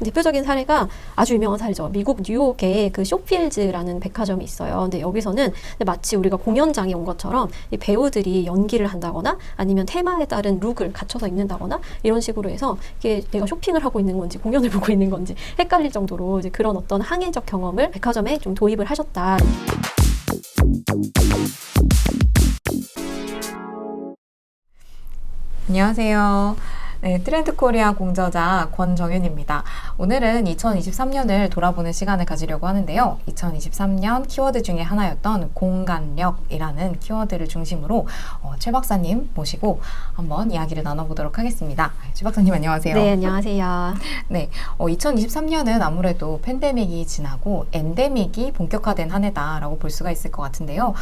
대표적인 사례가 아주 유명한 사례죠. 미국 뉴욕에 그 쇼필즈라는 백화점이 있어요. 근데 여기서는 마치 우리가 공연장에 온 것처럼 이 배우들이 연기를 한다거나 아니면 테마에 따른 룩을 갖춰서 입는다거나 이런 식으로 해서 이게 내가 쇼핑을 하고 있는 건지 공연을 보고 있는 건지 헷갈릴 정도로 이제 그런 어떤 항해적 경험을 백화점에 좀 도입을 하셨다. 안녕하세요. 네, 트렌드 코리아 공저자 권정윤입니다. 오늘은 2023년을 돌아보는 시간을 가지려고 하는데요. 2023년 키워드 중에 하나였던 공간력이라는 키워드를 중심으로 최 박사님 모시고 한번 이야기를 나눠보도록 하겠습니다. 최 박사님 안녕하세요. 네, 안녕하세요. 네, 2023년은 아무래도 팬데믹이 지나고 엔데믹이 본격화된 한 해다라고 볼 수가 있을 것 같은데요.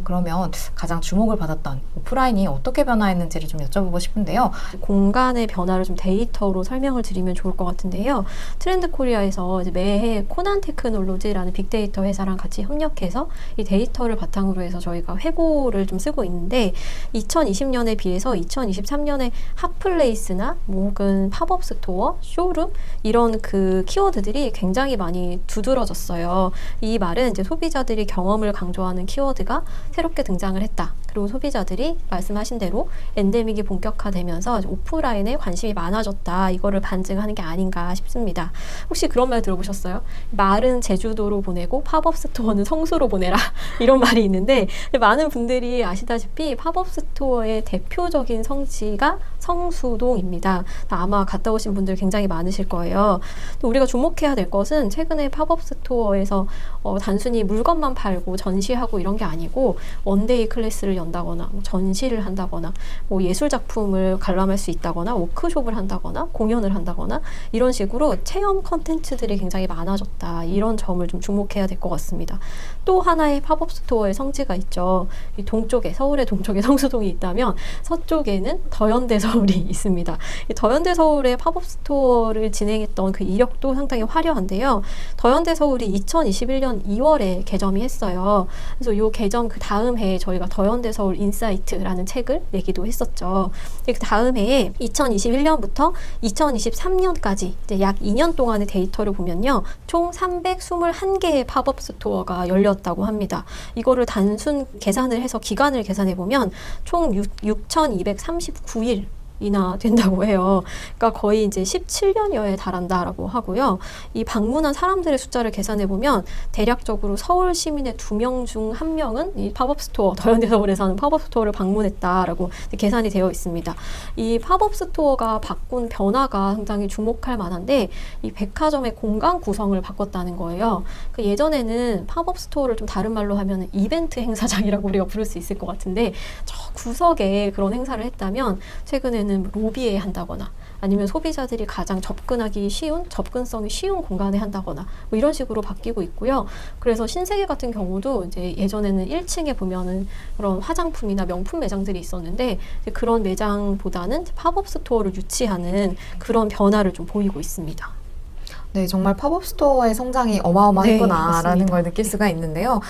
그러면 가장 주목을 받았던 오프라인이 어떻게 변화했는지를 좀 여쭤보고 싶은데요. 공간의 변화를 좀 데이터로 설명을 드리면 좋을 것 같은데요. 트렌드 코리아에서 이제 매해 코난 테크놀로지라는 빅데이터 회사랑 같이 협력해서 이 데이터를 바탕으로 해서 저희가 회고를 좀 쓰고 있는데 2020년에 비해서 2023년에 핫플레이스나 혹은 팝업 스토어, 쇼룸 이런 그 키워드들이 굉장히 많이 두드러졌어요. 이 말은 이제 소비자들이 경험을 강조하는 키워드가 새롭게 등장을 했다. 그리고 소비자들이 말씀하신 대로 엔데믹이 본격화되면서 오프라인에 관심이 많아졌다. 이거를 반증하는 게 아닌가 싶습니다. 혹시 그런 말 들어보셨어요? 말은 제주도로 보내고 팝업 스토어는 성수로 보내라. 이런 말이 있는데 많은 분들이 아시다시피 팝업 스토어의 대표적인 성지가 성수동입니다. 아마 갔다 오신 분들 굉장히 많으실 거예요. 우리가 주목해야 될 것은 최근에 팝업 스토어에서 단순히 물건만 팔고 전시하고 이런 게 아니고 원데이 클래스를 연다거나 전시를 한다거나 예술 작품을 관람할 수 있다거나 워크숍을 한다거나 공연을 한다거나 이런 식으로 체험 컨텐츠들이 굉장히 많아졌다. 이런 점을 좀 주목해야 될 것 같습니다. 또 하나의 팝업 스토어의 성지가 있죠. 이 동쪽에 서울의 동쪽에 성수동이 있다면 서쪽에는 더현대 서울이 있습니다. 이 더현대 서울의 팝업 스토어를 진행했던 그 이력도 상당히 화려한데요. 더현대 서울이 2021년 2월에 개점이 했어요. 그래서 이 개점 그 다음 해에 저희가 더현대 서울 인사이트라는 책을 내기도 했었죠. 그 다음 해에 2021년부터 2023년까지 이제 약 2년 동안의 데이터를 보면요. 총 321개의 팝업 스토어가 열렸다고 합니다. 이거를 단순 계산을 해서 기간을 계산해 보면 총 6,239일 이나 된다고 해요. 그러니까 거의 이제 17년여에 달한다라고 하고요. 이 방문한 사람들의 숫자를 계산해 보면 대략적으로 서울 시민의 2명 중 1명은 이 팝업 스토어, 더현대 서울에서 하는 팝업 스토어를 방문했다라고 계산이 되어 있습니다. 이 팝업 스토어가 바꾼 변화가 상당히 주목할 만한데 이 백화점의 공간 구성을 바꿨다는 거예요. 그 예전에는 팝업 스토어를 좀 다른 말로 하면 이벤트 행사장이라고 우리가 부를 수 있을 것 같은데 저 구석에 그런 행사를 했다면 최근에는 로비에 한다거나 아니면 소비자들이 가장 접근하기 쉬운 접근성이 쉬운 공간에 한다거나 이런 식으로 바뀌고 있고요. 그래서 신세계 같은 경우도 이제 예전에는 1층에 보면은 그런 화장품이나 명품 매장들이 있었는데 그런 매장보다는 팝업 스토어를 유치하는 그런 변화를 좀 보이고 있습니다. 네, 정말 팝업 스토어의 성장이 어마어마했구나라는 걸 느낄 수가 있는데요.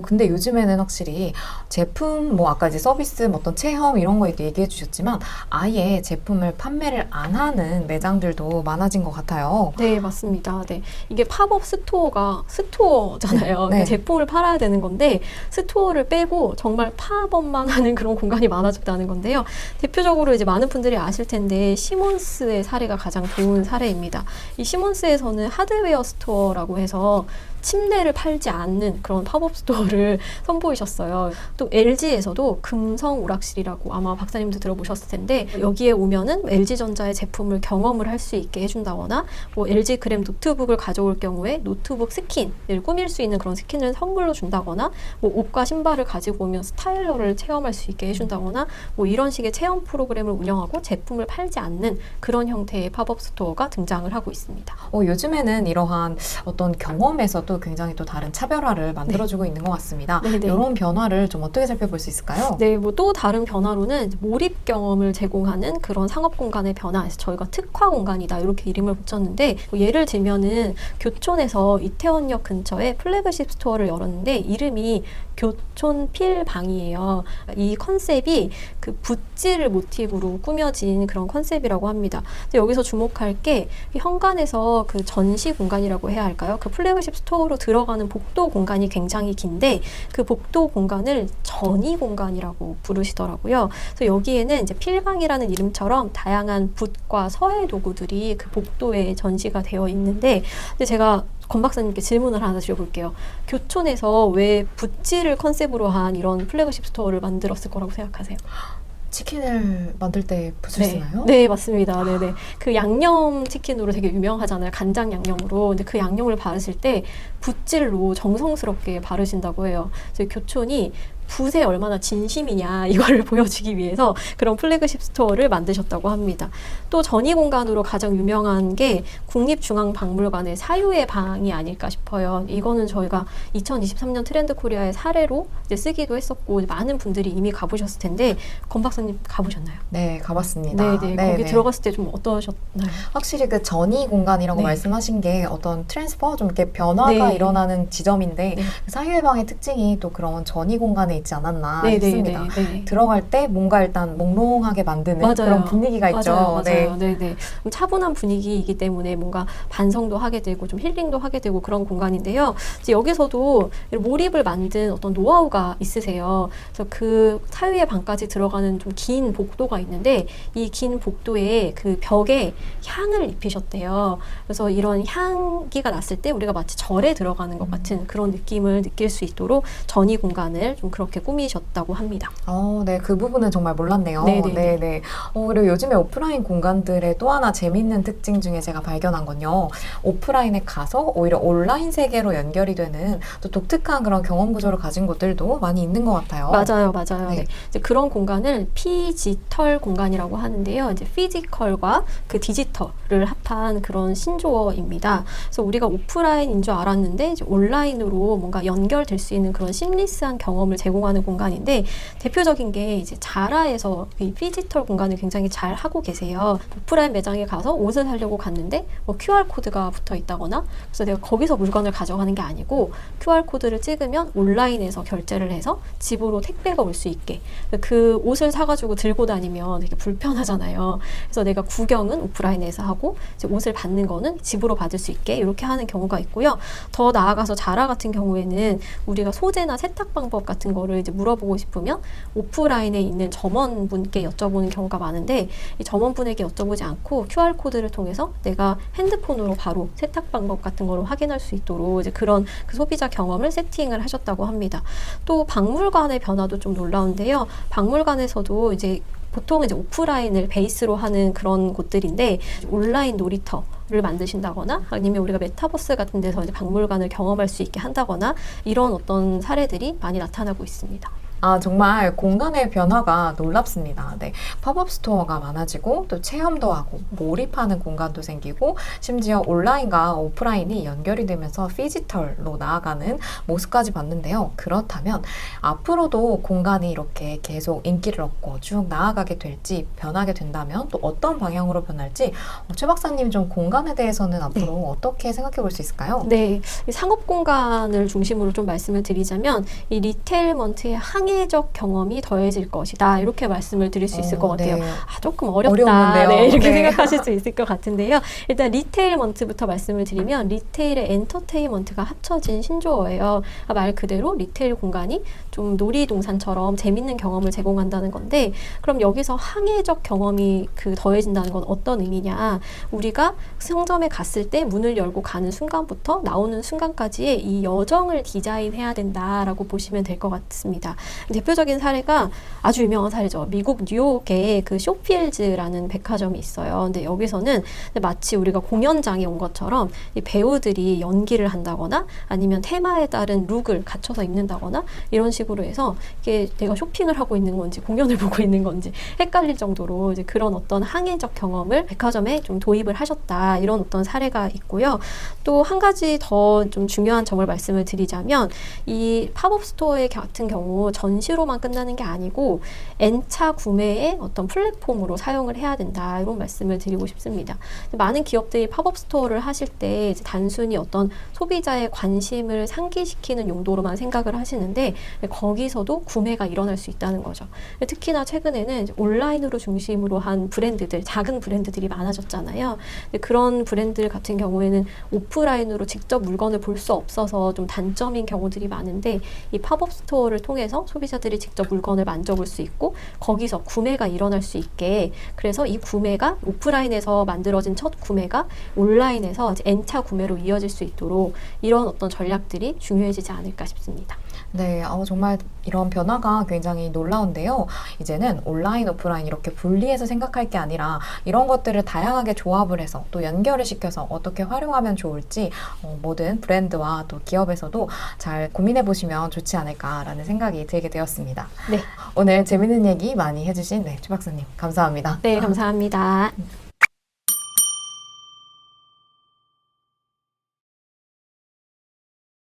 근데 요즘에는 확실히 제품, 아까 이제 서비스, 어떤 체험 이런 거 얘기해 주셨지만 아예 제품을 판매를 안 하는 매장들도 많아진 것 같아요. 네, 맞습니다. 네. 이게 팝업 스토어가 스토어잖아요. 네. 제품을 팔아야 되는 건데 스토어를 빼고 정말 팝업만 하는 그런 공간이 많아졌다는 건데요. 대표적으로 이제 많은 분들이 아실 텐데 시몬스의 사례가 가장 좋은 사례입니다. 이 시몬스에서는 하드웨어 스토어라고 해서 침대를 팔지 않는 그런 팝업 스토어를 선보이셨어요. 또 LG에서도 금성 오락실이라고 아마 박사님도 들어보셨을 텐데 여기에 오면은 LG전자의 제품을 경험을 할 수 있게 해준다거나 LG 그램 노트북을 가져올 경우에 노트북 스킨을 꾸밀 수 있는 그런 스킨을 선물로 준다거나 옷과 신발을 가지고 오면 스타일러를 체험할 수 있게 해준다거나 이런 식의 체험 프로그램을 운영하고 제품을 팔지 않는 그런 형태의 팝업 스토어가 등장을 하고 있습니다. 요즘에는 이러한 어떤 경험에서도 것도 굉장히 또 다른 차별화를 만들어주고 있는 것 같습니다. 네네. 이런 변화를 좀 어떻게 살펴볼 수 있을까요? 네, 뭐 또 다른 변화로는 이제 몰입 경험을 제공하는 그런 상업 공간의 변화에서 저희가 특화 공간이다 이렇게 이름을 붙였는데 뭐 예를 들면은 교촌에서 이태원역 근처에 플래그십 스토어를 열었는데 이름이 교촌 필방이에요. 이 컨셉이 그 붓질을 모티브로 꾸며진 그런 컨셉이라고 합니다. 근데 여기서 주목할 게 현관에서 그 전시 공간이라고 해야 할까요? 그 플래그십 스토어로 들어가는 복도 공간이 굉장히 긴데 그 복도 공간을 전이 공간이라고 부르시더라고요. 그래서 여기에는 이제 필방이라는 이름처럼 다양한 붓과 서예 도구들이 그 복도에 전시가 되어 있는데 근데 제가 권 박사님께 질문을 하나 드려볼게요. 교촌에서 왜 붓질을 컨셉으로 한 이런 플래그십 스토어를 만들었을 거라고 생각하세요? 치킨을 만들 때 붓을 쓰나요? 네, 맞습니다. 네네. 그 양념 치킨으로 되게 유명하잖아요. 간장 양념으로. 근데 그 양념을 바르실 때 붓질로 정성스럽게 바르신다고 해요. 그래서 교촌이 붓에 얼마나 진심이냐 이거를 보여주기 위해서 그런 플래그십 스토어를 만드셨다고 합니다. 또 전이 공간으로 가장 유명한 게 국립중앙박물관의 사유의 방이 아닐까 싶어요. 이거는 저희가 2023년 트렌드 코리아의 사례로 이제 쓰기도 했었고 많은 분들이 이미 가보셨을 텐데 권 박사님 가보셨나요? 네, 가봤습니다. 네네. 거기 들어갔을 때 좀 어떠셨나요? 확실히 그 전이 공간이라고 네. 말씀하신 게 어떤 트랜스퍼 좀 이렇게 변화가 네. 일어나는 지점인데 네. 그 사유예방의 특징이 또 그런 전이 공간에 있지 않았나 네네. 싶습니다. 네. 들어갈 때 뭔가 일단 몽롱하게 만드는 그런 분위기가 있죠. 맞아요. 네. 네네. 차분한 분위기이기 때문에 뭔가 반성도 하게 되고 좀 힐링도 하게 되고 그런 공간인데요. 이제 여기서도 몰입을 만든 어떤 노하우가 있으세요. 그래서 그 사유의 방까지 들어가는 좀 긴 복도가 있는데 이 긴 복도에 그 벽에 향을 입히셨대요. 그래서 이런 향기가 났을 때 우리가 마치 절에 들어가는 것 같은 그런 느낌을 느낄 수 있도록 전이 공간을 좀 그렇게 꾸미셨다고 합니다. 네, 그 부분은 정말 몰랐네요. 네네. 네네. 그리고 요즘에 오프라인 공간들의 또 하나 재밌는 특징 중에 제가 발견한 건요. 오프라인에 가서 오히려 온라인 세계로 연결이 되는 또 독특한 그런 경험 구조를 가진 곳들도 많이 있는 것 같아요. 맞아요. 네. 네. 이제 그런 공간을 피지털 공간이라고 하는데요. 이제 피지컬과 그 디지털을 합한 그런 신조어입니다. 그래서 우리가 오프라인인 줄 알았는데 이제 온라인으로 뭔가 연결될 수 있는 그런 심리스한 경험을 제공하는 공간인데 대표적인 게 이제 자라에서 이 피지털 공간을 굉장히 잘 하고 계세요. 오프라인 매장에 가서 옷을 사려고 갔는데 뭐 QR 코드가 붙어 있다거나 그래서 내가 거기서 물건을 가져가는 게 아니고 QR 코드를 찍으면 온라인에서 결제를 해서 집으로 택배가 올 수 있게 그 옷을 사가지고 들고 다니면 되게 불편하잖아요. 그래서 내가 구경은 오프라인에서 하고 이제 옷을 받는 거는 집으로 받을 수 있게 이렇게 하는 경우가 있고요. 더 나아가서 자라 같은 경우에는 우리가 소재나 세탁 방법 같은 거를 이제 물어보고 싶으면 오프라인에 있는 점원분께 여쭤보는 경우가 많은데 이 점원분에게 여쭤보지 않고 QR 코드를 통해서 내가 핸드폰으로 바로 세탁 방법 같은 거를 확인할 수 있도록 이제 그런 그 소비자 경험을 세팅을 하셨다고 합니다. 또 박물관의 변화도 좀 놀라운데요. 박물관에서도 이제 보통 이제 오프라인을 베이스로 하는 그런 곳들인데 온라인 놀이터를 만드신다거나 아니면 우리가 메타버스 같은 데서 이제 박물관을 경험할 수 있게 한다거나 이런 어떤 사례들이 많이 나타나고 있습니다. 정말 공간의 변화가 놀랍습니다. 네. 팝업 스토어가 많아지고 또 체험도 하고 몰입하는 공간도 생기고 심지어 온라인과 오프라인이 연결이 되면서 피지털로 나아가는 모습까지 봤는데요. 그렇다면 앞으로도 공간이 이렇게 계속 인기를 얻고 쭉 나아가게 될지 변하게 된다면 또 어떤 방향으로 변할지 최 박사님 좀 공간에 대해서는 앞으로 어떻게 생각해 볼 수 있을까요? 네, 이 상업 공간을 중심으로 좀 말씀을 드리자면 이 리테일먼트의 항해적 경험이 더해질 것이다 이렇게 말씀을 드릴 수 있을 것 같아요. 네. 조금 어렵다. 어려운데요. 네, 이렇게 네. 생각하실 수 있을 것 같은데요. 일단 리테일먼트부터 말씀을 드리면 리테일의 엔터테인먼트가 합쳐진 신조어예요. 말 그대로 리테일 공간이 좀 놀이동산처럼 재밌는 경험을 제공한다는 건데 그럼 여기서 항해적 경험이 더해진다는 건 어떤 의미냐? 우리가 상점에 갔을 때 문을 열고 가는 순간부터 나오는 순간까지의 이 여정을 디자인해야 된다라고 보시면 될 것 같습니다. 대표적인 사례가 아주 유명한 사례죠. 미국 뉴욕에 그 쇼필즈라는 백화점이 있어요. 근데 여기서는 마치 우리가 공연장에 온 것처럼 이 배우들이 연기를 한다거나 아니면 테마에 따른 룩을 갖춰서 입는다거나 이런 식으로 해서 이게 내가 쇼핑을 하고 있는 건지 공연을 보고 있는 건지 헷갈릴 정도로 이제 그런 어떤 항해적 경험을 백화점에 좀 도입을 하셨다. 이런 어떤 사례가 있고요. 또 한 가지 더 좀 중요한 점을 말씀을 드리자면 이 팝업 스토어의 같은 경우 전시로만 끝나는 게 아니고 N차 구매의 어떤 플랫폼으로 사용을 해야 된다. 이런 말씀을 드리고 싶습니다. 많은 기업들이 팝업 스토어를 하실 때 이제 단순히 어떤 소비자의 관심을 상기시키는 용도로만 생각을 하시는데 거기서도 구매가 일어날 수 있다는 거죠. 특히나 최근에는 이제 온라인으로 중심으로 한 브랜드들, 작은 브랜드들이 많아졌잖아요. 그런 브랜드 같은 경우에는 오프라인으로 직접 물건을 볼 수 없어서 좀 단점인 경우들이 많은데 이 팝업 스토어를 통해서 소비자들이 직접 물건을 만져볼 수 있고 거기서 구매가 일어날 수 있게 그래서 이 구매가 오프라인에서 만들어진 첫 구매가 온라인에서 이제 N차 구매로 이어질 수 있도록 이런 어떤 전략들이 중요해지지 않을까 싶습니다. 네, 정말 이런 변화가 굉장히 놀라운데요. 이제는 온라인, 오프라인 이렇게 분리해서 생각할 게 아니라 이런 것들을 다양하게 조합을 해서 또 연결을 시켜서 어떻게 활용하면 좋을지 모든 브랜드와 또 기업에서도 잘 고민해 보시면 좋지 않을까라는 생각이 들게 되었습니다. 네. 오늘 재밌는 얘기 많이 해주신 최 박사님 감사합니다. 네, 감사합니다.